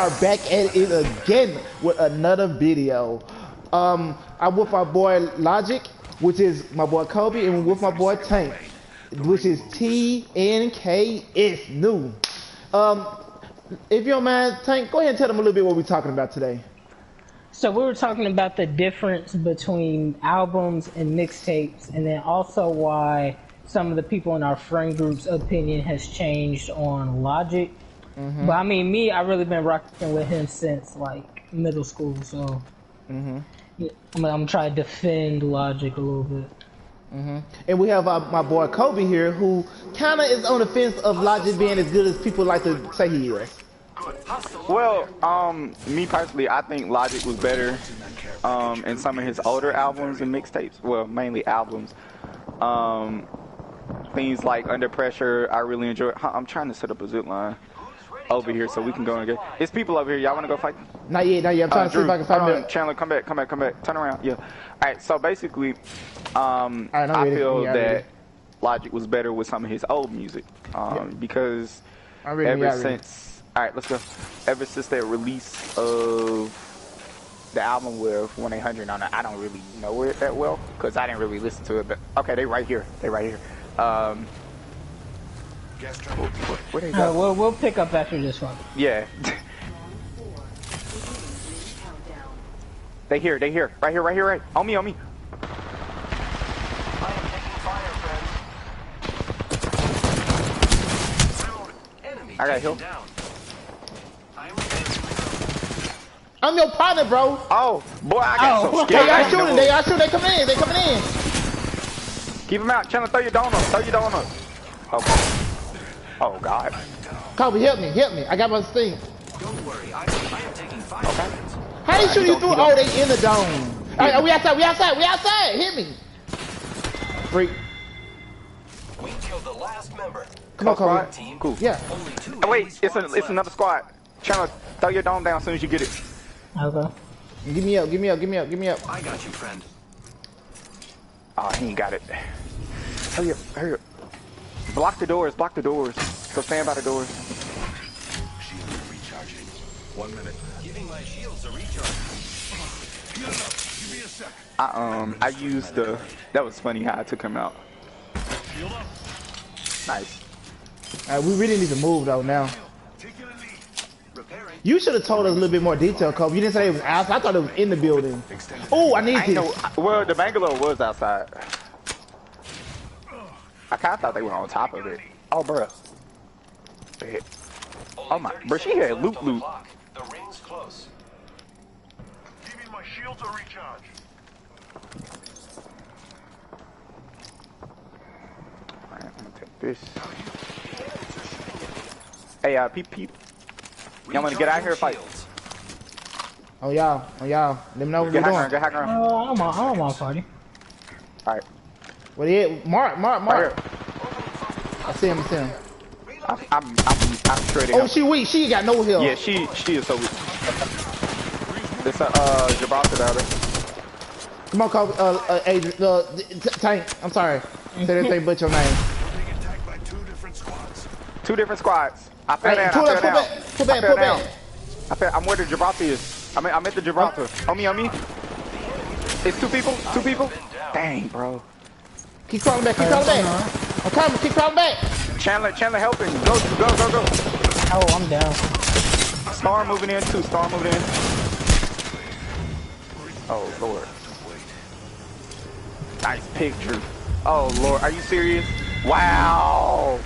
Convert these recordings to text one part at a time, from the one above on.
are back at it again with another video. I'm with my boy Logic, which is my boy Kobe, and with my boy Tank, which is TNKS new. If you don't mind, Tank, go ahead and tell them a little bit what we're talking about today. So we were talking about the difference between albums and mixtapes, and then also why some of the people in our friend group's opinion has changed on Logic. But I mean, me, I've really been rocking with him since like middle school, so yeah, I'm trying to defend Logic a little bit. And we have my boy Kobe here, who kind of is on the fence of Logic being as good as people like to say he is. Well, me personally, I think Logic was better in some of his older albums and mixtapes. Well, mainly albums. Things like Under Pressure, I really enjoy. I'm trying to set up a zip line over here so we can go and get. It's people over here. Y'all want to go fight? Not yet. I'm trying to see if I can find them. Chandler, come back. Turn around. Yeah. All right. So basically, I feel that Logic was better with some of his old music because ever since. All right, let's go. Ever since their release of the album with 1-800 on it, I don't really know it that well because I didn't really listen to it. But okay, they right here. Where they go? We'll pick up after this one. Yeah. They here. Right here. On me. I got heal. I'm your partner, bro. Oh, boy, I got so scared. They are shooting. They coming in. Keep him out. Chandler, throw your donut. Okay. Oh, God. Kobe, help me. I got my thing. Don't worry, I am taking fire. Okay. How they shoot you through? Oh, they in the dome. All right, we outside. Hit me. Freak. We killed the last member. Come on, Kobe. Cool. Yeah. Oh, wait, it's another squad. Chandler, throw your dome down as soon as you get it. Okay. Give me up. I got you, friend. Oh, he ain't got it. Hurry up. Block the doors. Go stand by the doors. Shield recharging. 1 minute. Giving my shields a recharge. Give me a sec. I used the. That was funny how I took him out. Shield up. Nice. We really need to move though now. Repairing. You should have told us a little bit more detail, Kobe. You didn't say it was outside. I thought it was in the building. Oh, I need this. Well, the Bangalore was outside. I kind of thought they were on top of it. Oh, bruh. Oh my, bro, she had loop. The ring's close. Give me my shields to recharge. Alright, I'm gonna take this. Hey, peep. Y'all wanna get out here and fight? Oh y'all. Let me know what we're doing. Get hacker on. I'm on my party. Alright. What is it? Mark. Right. I see him. I'm straight in. Oh, she weak. She ain't got no health. Yeah, she is so weak. It's Gibraltar down there. Come on, Kobe. Tank. I'm sorry. Say that thing but your name. Being attacked by two different squads. Two different squads. I fell down. Pull back. I'm where the Gibraltar is. I'm at the Gibraltar. On me. It's two people. Dang, bro. Keep crawling back. I'm coming. Keep crawling back. Chandler helping. Go. Oh, I'm down. Storm moving in too. Oh, Lord. Nice picture. Oh, Lord. Are you serious? Wow.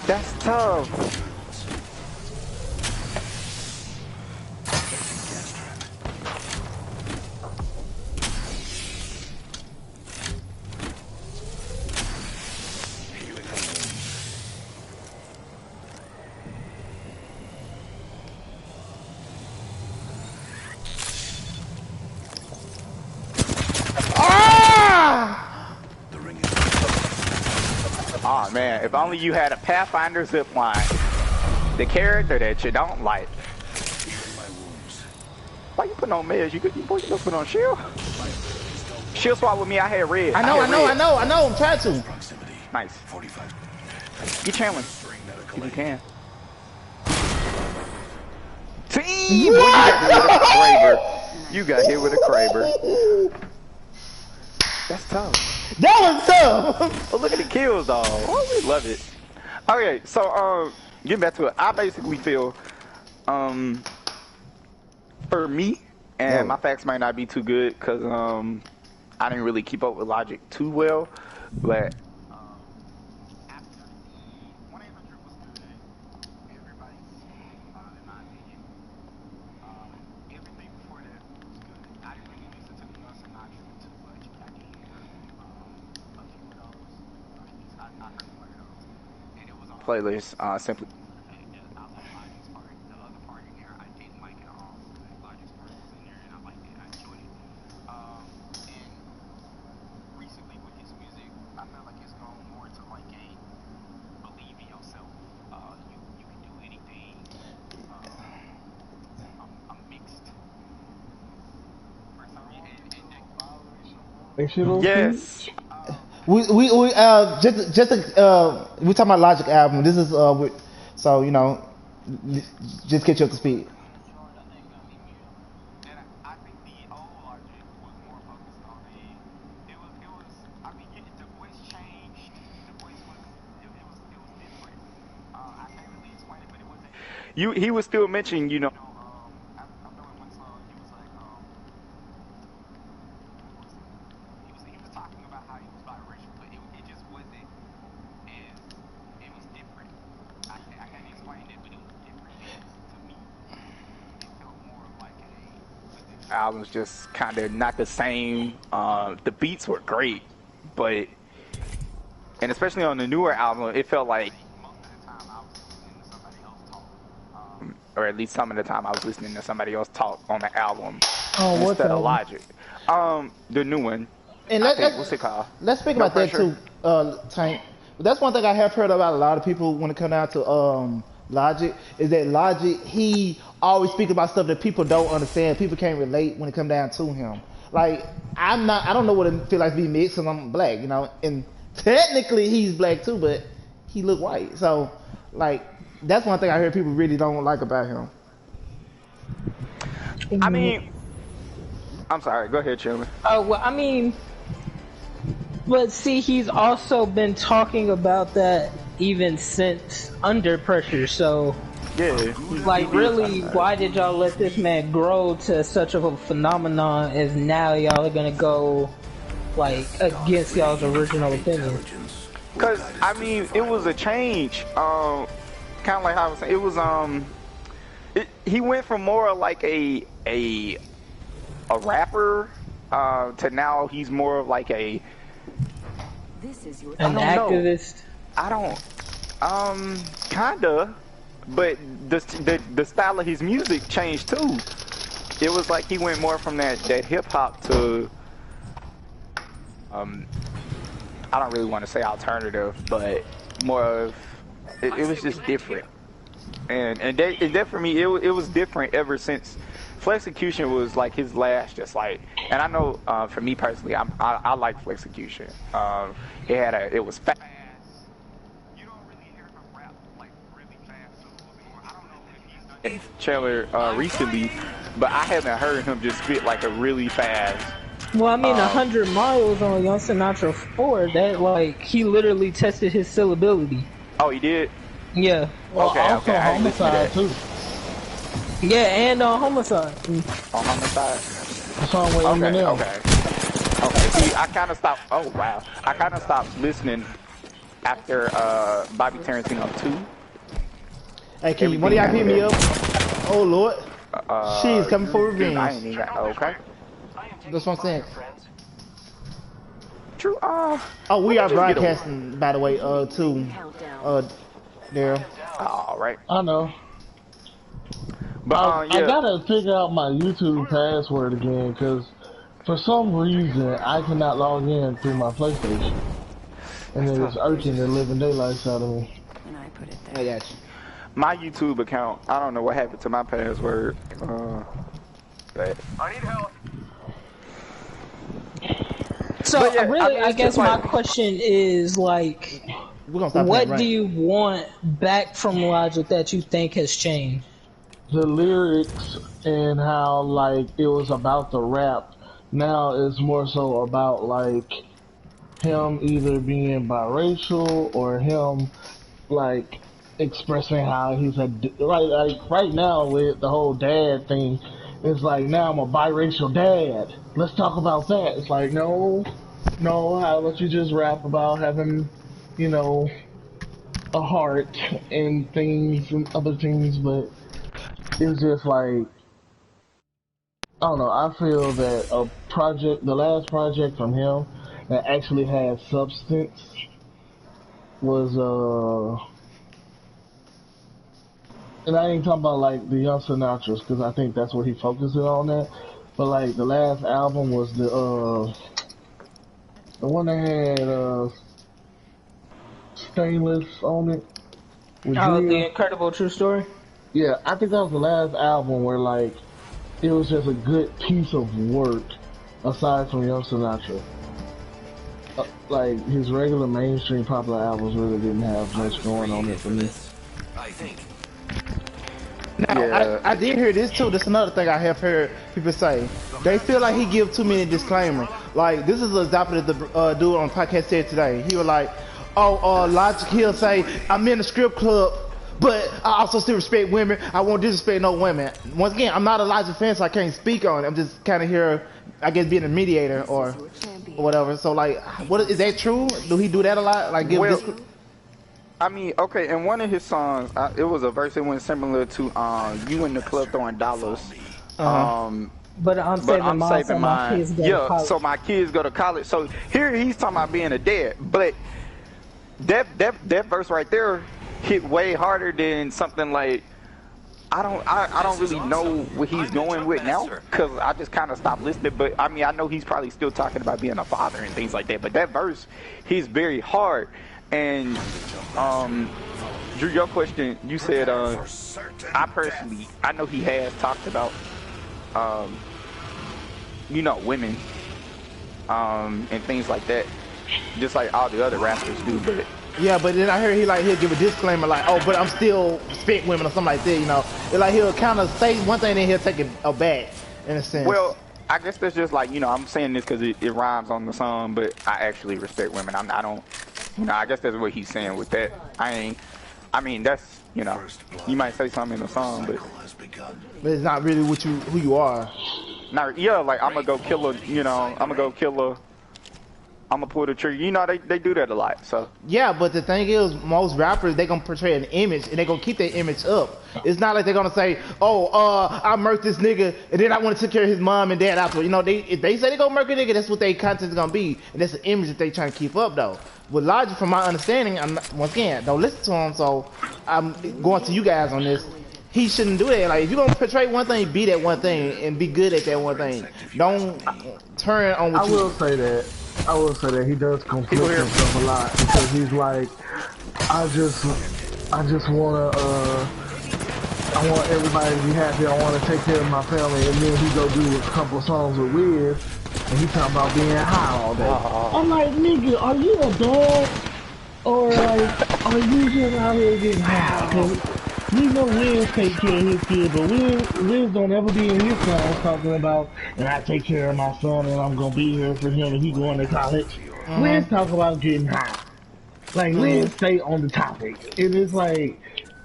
That's tough. Oh man, if only you had a Pathfinder zipline. The character that you don't like. Why you putting on meds? You just put on shield? Shield swap with me, I had red. I know, I'm trying to. Nice. Get channeling. If you can. Team! Boy, you got hit with a Kraber. That's tough. That was tough. Oh, look at the kills, dog. Oh, we love it. Okay, so getting back to it, I basically feel, for me, and my facts might not be too good because I didn't really keep up with Logic too well, but. Playlist simply yes. We talking about Logic album. This is so you know, just get you up to speed. He was still mentioning, you know. Albums just kind of not the same. The beats were great, but and especially on the newer album, it felt like, or at least some of the time, I was listening to somebody else talk on the album instead of Logic. The new one. And what's it called? Let's speak about that too, Tank. That's one thing I have heard about a lot of people when it comes down to Logic, is that Logic, he always speaks about stuff that people don't understand. People can't relate when it comes down to him. Like, I don't know what it feels like to be mixed because I'm black, you know, and technically he's black too, but he look white. So, like, that's one thing I heard people really don't like about him. I mean, I'm sorry, go ahead, Chillman. Oh, well, I mean, but see, he's also been talking about that even since Under Pressure, so yeah, like, really, why did y'all let this man grow to such of a phenomenon as now y'all are gonna go like against y'all's original opinion? Because I mean, it was a change, kind of like how I was saying, it was he went from more like a rapper to now he's more of like an activist. I don't, kinda, but the style of his music changed too. It was like he went more from that hip hop to, I don't really want to say alternative, but more of, it was just different. And that for me, it was different ever since Flexecution was like his last, just like, and I know for me personally, I like Flexecution. It was fast. You don't really hear him rap like really fast anymore. I don't know if he's done Chandler recently, but I haven't heard him just spit like a really fast. Well, I mean, 100 Miles on Young Sinatra 4, that like he literally tested his syllability. Oh, he did? Yeah. Well, okay. I didn't listen to that too. Yeah, and on Homicide. On Homicide. The song with Eminem. Okay. See, I kind of stopped. Oh wow, I kind of stopped listening after Bobby Tarantino 2. Hey, can one of y'all pick me up? Oh Lord, she's coming for revenge. I ain't even got, okay. That's what I'm saying. True. Oh, we are broadcasting, by the way, too. Daryl. All right. I know. But I gotta figure out my YouTube password again, because for some reason I cannot log in through my PlayStation, and it is irking the living daylights out of me. And I put it there. I got you. My YouTube account, I don't know what happened to my password. But I need help. So yeah, really, I guess my like, question is like, We're gonna stop What do you want back from Logic that you think has changed? The lyrics and how like it was about the rap. Now it's more so about like him either being biracial or him like expressing how he's a like right now with the whole dad thing. It's like now I'm a biracial dad. Let's talk about that. It's like no, how about you just rap about having, you know, a heart and things and other things, but it's just like I don't know. I feel that the last project from him that actually had substance was and I ain't talking about like the Young Sinatras because I think that's what he focuses on that. But like the last album was the one that had Stainless on it. The Incredible True Story. Yeah, I think that was the last album where like it was just a good piece of work aside from Young Sinatra. Like his regular mainstream popular albums really didn't have much going on it for me. I think. Now, I did hear this too. This is another thing I have heard people say. They feel like he gives too many disclaimers. Like, this is an example that the dude on the podcast said today. He was like, Logic, he'll say, I'm in a strip club, but I also still respect women. I won't disrespect no women. Once again, I'm not a Logic fan, so I can't speak on it. I'm just kind of here, I guess, being a mediator or whatever. So, like, is that true? Do he do that a lot? Like, give I mean, okay, in one of his songs, it was a verse that went similar to "You in the club throwing dollars." But I'm saving mine so my kids go to college. So my kids go to college. So here he's talking about being a dad, but that verse right there hit way harder than something like I don't really know what he's going with now because I just kind of stopped listening. But I mean, I know he's probably still talking about being a father and things like that. But that verse, he's very hard. And Drew, your question, you said I know he has talked about women and things like that, just like all the other rappers do. But yeah, but then I heard he'll give a disclaimer like, oh, but I'm still respect women or something like that, you know. It's like he'll kind of say one thing and he'll take it back in a sense. Well, I guess that's just like, I'm saying this because it rhymes on the song, but I actually respect women. I don't. I guess that's what he's saying with that. I mean, that's, you might say something in the song, but it's not really who you are. Like I'm gonna go kill her, I'm gonna pull the trigger. They do that a lot. So yeah, but the thing is, most rappers, they gonna portray an image and they gonna keep that image up. It's not like they're gonna say, I murked this nigga and then I want to take care of his mom and dad after. If they say they gonna murk a nigga, that's what their content is gonna be, and that's the image that they trying to keep up though. With Logic, from my understanding, once again, don't listen to him, so I'm going to you guys on this. He shouldn't do that. Like, if you're gonna portray one thing, be that one thing and be good at that one thing. Don't turn on what I will say that he does conflict himself a lot because he's like, I just I want everybody to be happy. I want to take care of my family, and then he go do a couple of songs with Wiz, and he talking about being high all day. I'm like, nigga, are you a dog, or like, are you just out here getting high? We know Wiz take care of his kid, but Wiz don't ever be in his songs talking about, and I take care of my son, and I'm gonna be here for him, and he going to college. Wiz talk about getting high. Like, Wiz stay on the topic, and it's like,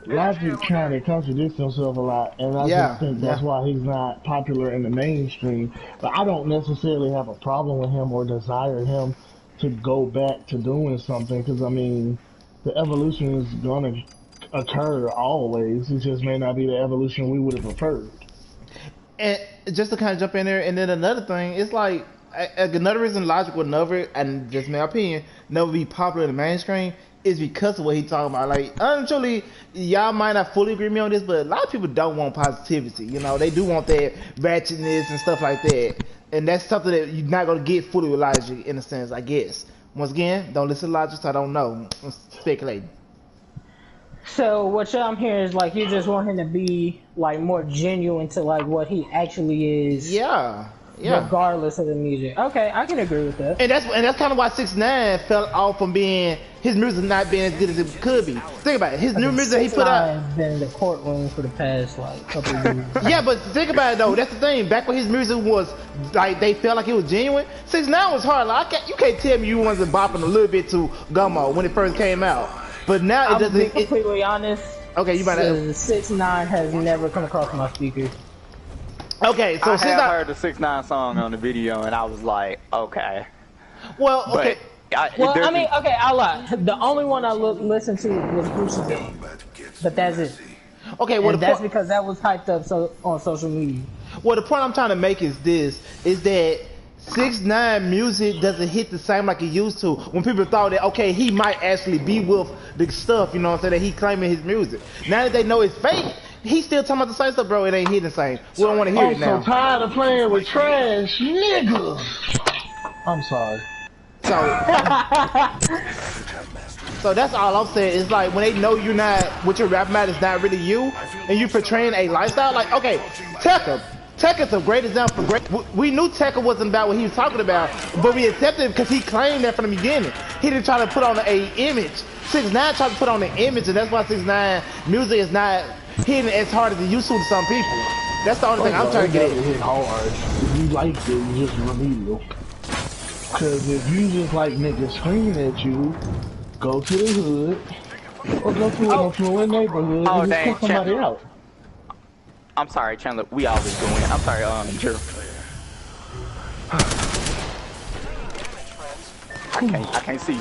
Logic kind of contradicts himself a lot, and I just think that's why he's not popular in the mainstream. But I don't necessarily have a problem with him or desire him to go back to doing something, because I mean, the evolution is gonna occur always. It just may not be the evolution we would have preferred. And just to kind of jump in there, and then another thing, it's like another reason Logic would never, and just my opinion, never be popular in the mainstream is because of what he's talking about. Like, truly, y'all might not fully agree with me on this, but a lot of people don't want positivity. They do want that ratchetness and stuff like that, and that's something that you're not gonna get fully with Logic in a sense, I guess. Once again, don't listen to Logic, so I don't know. I'm speculating. So what I'm hearing is like you just want him to be like more genuine to like what he actually is. Yeah. regardless of the music. Okay, I can agree with that. And that's kind of why 6ix9ine fell off from being his music not being as good as it could be. Think about it. His new music he put out has been in the courtroom for the past couple of years. Yeah, but think about it though. That's the thing. Back when his music was like they felt like it was genuine. 6ix9ine was hard. Like you can't tell me you wasn't bopping a little bit to Gummo when it first came out. But now it doesn't. To be completely honest. Okay, you might have. 6ix9ine has never come across my speakers. Okay, so I heard the 6ix9ine song on the video, and I was like, okay. Well, okay. I'll lie. The only one I listened to was Bruce's Day, but that's it. Okay, well, that's because that was hyped up on social media. Well, the point I'm trying to make is this: is that 6ix9ine music doesn't hit the same like it used to. When people thought that okay, he might actually be with the stuff, you know what I'm saying, that he claiming his music. Now that they know it's fake. He's still talking about the same stuff, bro. It ain't hitting the same. We don't want to hear it now. I'm so tired of playing with trash, nigga. I'm sorry. So that's all I'm saying. It's like when they know you're not, what you're rapping about is not really you, and you portraying a lifestyle. Like, okay, Tekka's a great example. We knew Tekka wasn't about what he was talking about, but we accepted it because he claimed that from the beginning. He didn't try to put on an image. 6ix9ine tried to put on an image, and that's why 6ix9ine music is not hitting as hard as it used to some people. That's the only thing I'm trying to get at. Hit hard. If you like it, you just remedial. Cause if you just like niggas screaming at you, go to the hood or go to an affluent neighborhood and just cut somebody out. I'm sorry, Chandler. We always go in. I'm sorry, Drew. I can't see.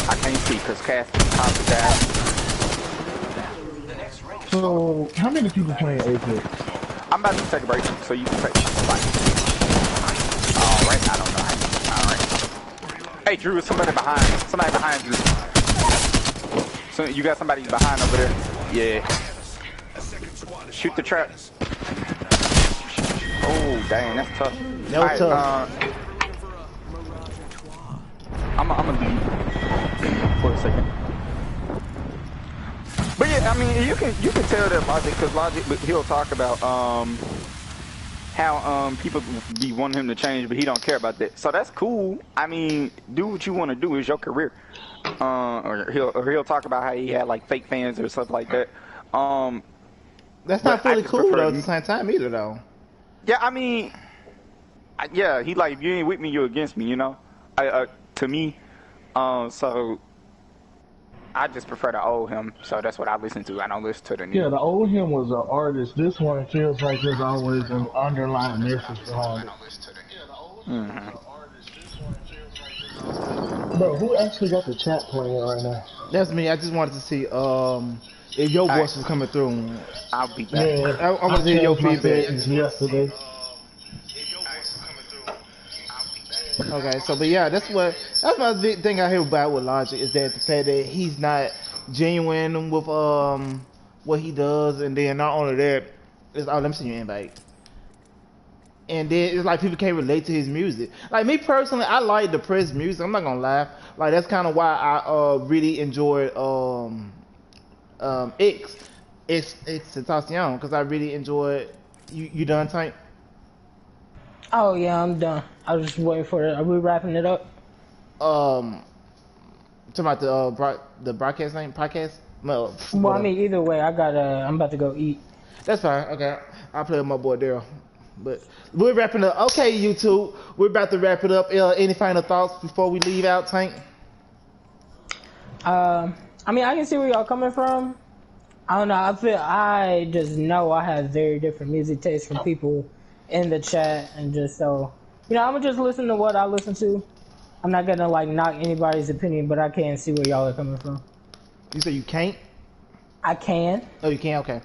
I can't see because Cass is down. So, how many people playing Apex? I'm about to take a break, so you can take Alright, I don't know. Alright. Hey, Drew, somebody behind you. So you got somebody behind over there? Yeah. Shoot the trap. Oh, dang, that's tough. Tough. I'm gonna leave for a second. But yeah, I mean, you can tell that Logic, because Logic, he'll talk about how people be wanting him to change, but he don't care about that. So that's cool. I mean, do what you want to do. It's your career. Or he'll talk about how he had like fake fans or stuff like that. That's not fully cool though at the same time either though. Yeah, I mean, yeah, he like, if you ain't with me, you're against me, you know. To me, so. I just prefer the old him, so that's what I listen to. I don't listen to the new. Yeah, the old him was an artist. This one feels like there's always an underlying message behind it. Bro, who actually got the chat playing right now? That's me. I just wanted to see if your voice was coming through. I'll be back. Yeah, I want to hear your feedback. Yesterday. Okay, so but yeah, that's my big thing I hear about with Logic is that the fact that he's not genuine with what he does, and then not only that, it's let me see your invite. And then it's like people can't relate to his music. Like me personally, I like depressed music. I'm not gonna lie. Like that's kind of why I really enjoyed X Tentacion, because I really enjoyed. You done, Tank? Oh yeah, I'm done. I was just waiting for it. Are we wrapping it up? Talking about the broadcast name podcast. No. Well, I mean, either way, I'm about to go eat. That's fine. Okay, I'll play with my boy Daryl. But we're wrapping up. Okay, YouTube, we're about to wrap it up. Any final thoughts before we leave out, Tank? I mean, I can see where y'all coming from. I don't know. I just know I have very different music tastes from people in the chat, and just so I'm gonna just listen to what I listen to. I'm not gonna like knock anybody's opinion, but I can see where y'all are coming from. You say you can't? I can. Oh, you can? Okay.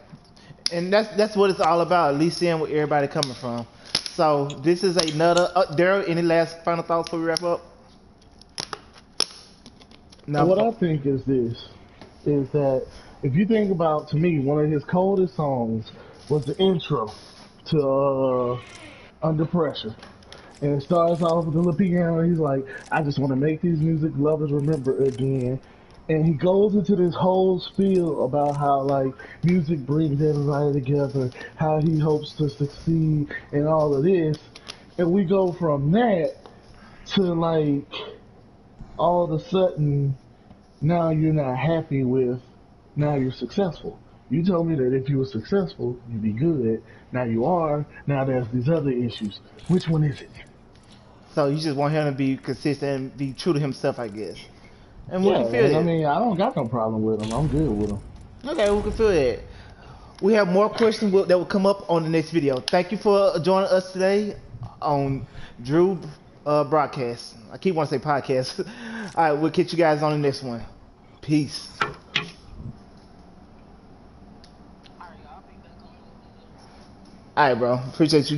And that's what it's all about, at least seeing where everybody coming from. So this is another Daryl, any last final thoughts before we wrap up? No. What I think is this, is that if you think about, to me, one of his coldest songs was the intro to Under Pressure. And it starts off with the little piano, and he's like, I just want to make these music lovers remember again. And he goes into this whole spiel about how, like, music brings everybody together, how he hopes to succeed, and all of this. And we go from that to like all of a sudden now you're not happy with now you're successful. You told me that if you were successful, you'd be good. Now you are. Now there's these other issues. Which one is it? So you just want him to be consistent and be true to himself, I guess. And we Yeah, can feel and it. I mean, I don't got no problem with him. I'm good with him. Okay, we can feel it. We have more questions that will come up on the next video. Thank you for joining us today on Drew Broadcast. I keep wanting to say podcast. All right, we'll catch you guys on the next one. Peace. All right, bro. Appreciate you.